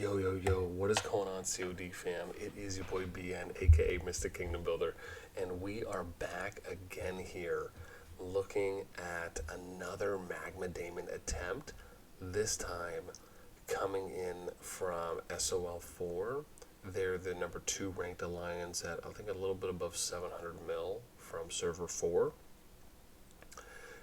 Yo, yo, yo, what is going on, COD fam? It is your boy BN, aka Mr. Kingdom Builder, and we are back again here looking at another Magma Daemon attempt, this time coming in from SOL4. They're the number 2 ranked alliance at, I think, a little bit above 700 mil from server 4,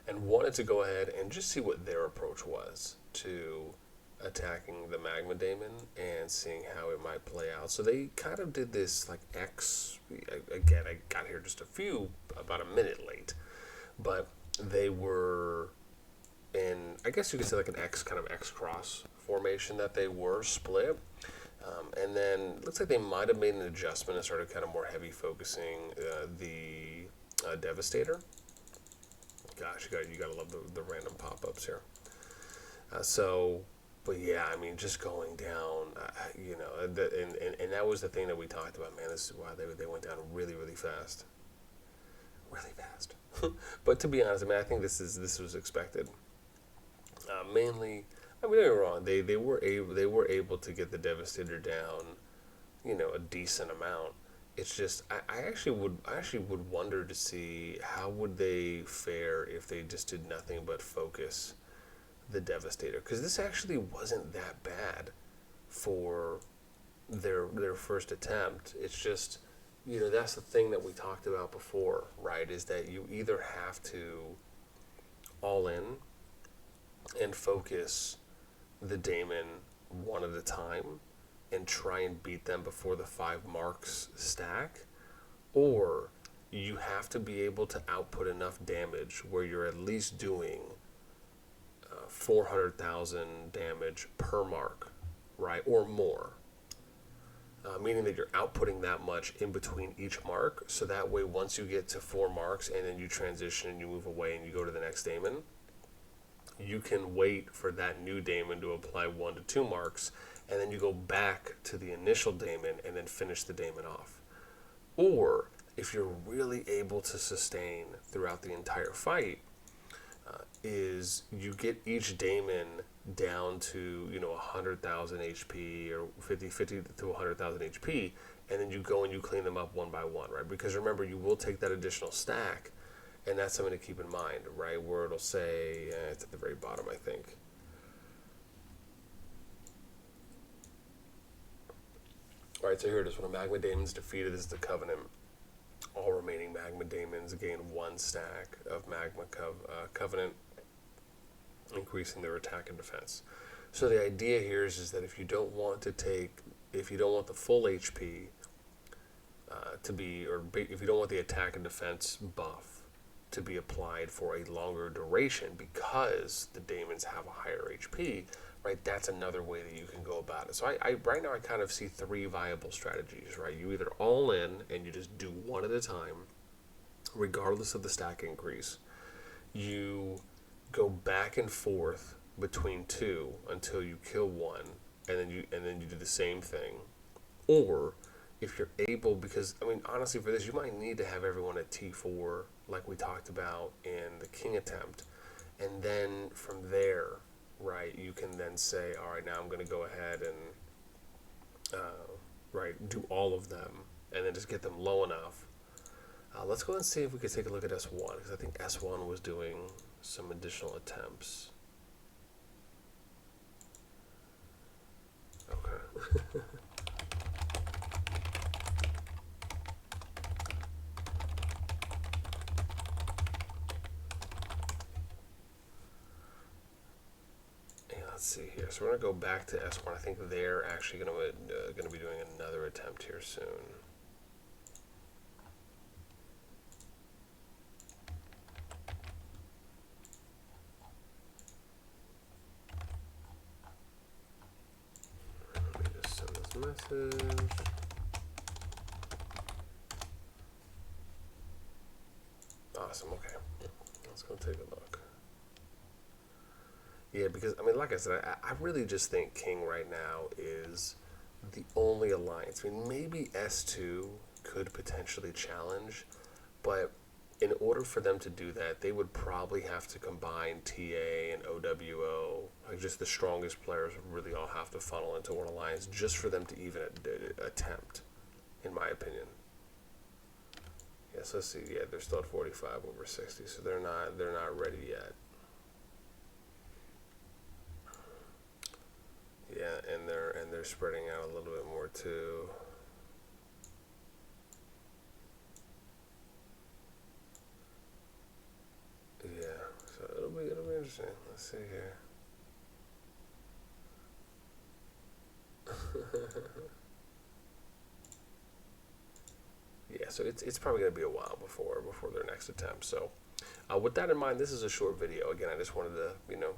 and wanted to go ahead and just see what their approach was to attacking the Magma Daemon and seeing how it might play out. So they kind of did this like X. Again, I got here just about a minute late, but they were in, I guess you could say, like an X kind of X cross formation that they were split. And then it looks like they might have made an adjustment and started kind of more heavy focusing the Devastator. Gosh, you gotta love the random pop ups here. So but yeah, I mean, just going down, and that was the thing that we talked about. Man, this is why they went down really, really fast, really fast. But to be honest, I mean, I think this was expected. Mainly, I mean, don't get me wrong, they were able to get the Devastator down, a decent amount. It's just I actually would wonder to see how would they fare if they just did nothing but focus the Devastator, because this actually wasn't that bad for their first attempt. It's just, that's the thing that we talked about before, right? Is that you either have to all in and focus the Daemon one at a time and try and beat them before the 5 marks stack, or you have to be able to output enough damage where you're at least doing 400,000 damage per mark, right? Or more. Meaning that you're outputting that much in between each mark. So that way, once you get to 4 marks and then you transition and you move away and you go to the next Daemon, you can wait for that new Daemon to apply 1 to 2 marks, and then you go back to the initial Daemon and then finish the Daemon off. Or if you're really able to sustain throughout the entire fight, is you get each Daemon down to 100,000 HP or 50 to 100,000 HP, and then you go and you clean them up one by one, right? Because remember, you will take that additional stack, and that's something to keep in mind, right? Where it'll say it's at the very bottom, I think. All right, so here it is. When a Magma Daemon's defeated, this is the Covenant. All remaining Magma Daemons gain 1 stack of Covenant, increasing their attack and defense. So the idea here is that if you don't want the full HP to be, or if you don't want the attack and defense buff to be applied for a longer duration because the Daemons have a higher HP, right? That's another way that you can go about it. So I right now I kind of see 3 viable strategies, right? You either all in and you just do one at a time, regardless of the stack increase. You go back and forth between 2 until you kill 1, and then you do the same thing. Or if you're able, because I mean, honestly, for this you might need to have everyone at T4 like we talked about in the King attempt, and then from there, right, you can then say, all right, now I'm going to go ahead and do all of them, and then just get them low enough. Let's go and see if we could take a look at S1, because I think S1 was doing some additional attempts. Okay. Yeah, let's see here. So we're gonna go back to S1. I think they're actually gonna be doing another attempt here soon. Let me just send this message. Awesome. Okay, let's go take a look. Yeah, because I mean, like I said, I really just think King right now is the only alliance. I mean, maybe S2 could potentially challenge, but in order for them to do that, they would probably have to combine TA and OWO. Like just the strongest players would really all have to funnel into one alliance just for them to even attempt, in my opinion. Yes, let's see. Yeah, they're still at 45 over 60, so they're not ready yet. Yeah, and they're spreading out a little bit more too. Yeah, so it'll be interesting. Let's see here. Yeah, so it's probably gonna be a while before their next attempt. So, with that in mind, this is a short video. Again, I just wanted to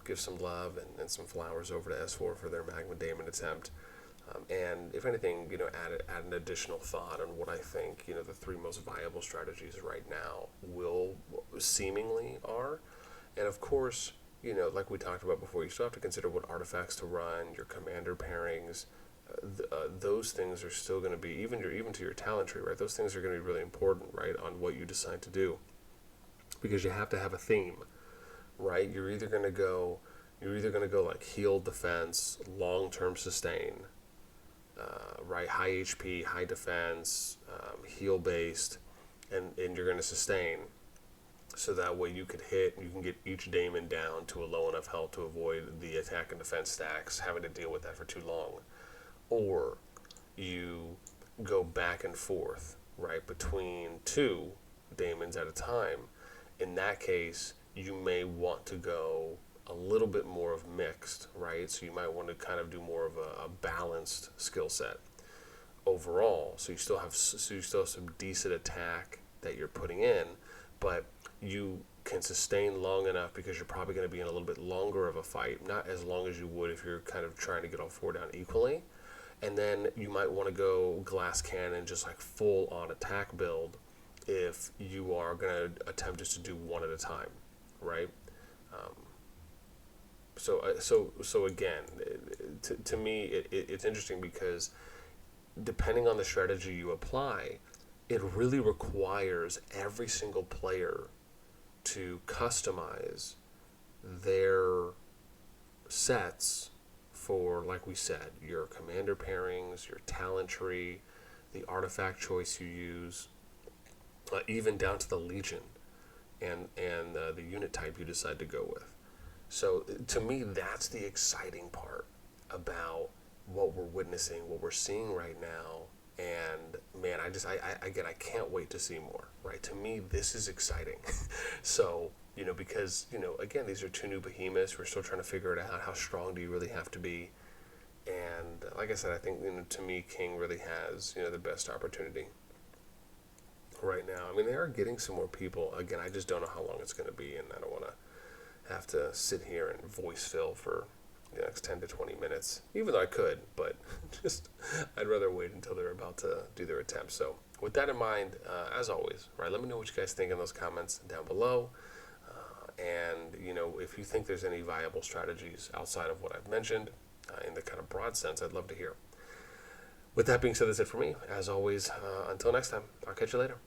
give some love and some flowers over to S4 for their Magma Daemon attempt. And if anything, add an additional thought on what I think, the three most viable strategies right now will seemingly are. And of course, like we talked about before, you still have to consider what artifacts to run, your commander pairings. Those things are still going to be, even to your talent tree, right? Those things are going to be really important, right, on what you decide to do, because you have to have a theme, right? You're either going to go like heal, defense, long-term sustain, right? High HP, high defense, heal based, and you're going to sustain. So that way you can get each daemon down to a low enough health to avoid the attack and defense stacks, having to deal with that for too long. Or you go back and forth, right, between two daemons at a time. In that case, you may want to go a little bit more of mixed, right? So you might want to kind of do more of a balanced skill set overall. So you still have some decent attack that you're putting in, but you can sustain long enough because you're probably going to be in a little bit longer of a fight, not as long as you would if you're kind of trying to get all four down equally. And then you might want to go glass cannon, just like full on attack build, if you are going to attempt just to do one at a time, right? So again, to me, it's interesting because depending on the strategy you apply, it really requires every single player to customize their sets for, like we said, your commander pairings, your talent tree, the artifact choice you use, even down to the legion and the unit type you decide to go with. So to me, that's the exciting part about what we're witnessing, what we're seeing right now. And man, I can't wait to see more, right? To me, this is exciting. So, because, again, these are two new behemoths. We're still trying to figure it out. How strong do you really have to be? And like I said, I think, to me, King really has, the best opportunity right now. I mean, they are getting some more people. Again, I just don't know how long it's going to be, and I don't want to have to sit here and voice fill for the next 10 to 20 minutes, even though I could, but just I'd rather wait until they're about to do their attempt. So with that in mind, as always, right, let me know what you guys think in those comments down below. And, if you think there's any viable strategies outside of what I've mentioned in the kind of broad sense, I'd love to hear. With that being said, that's it for me. As always, until next time, I'll catch you later.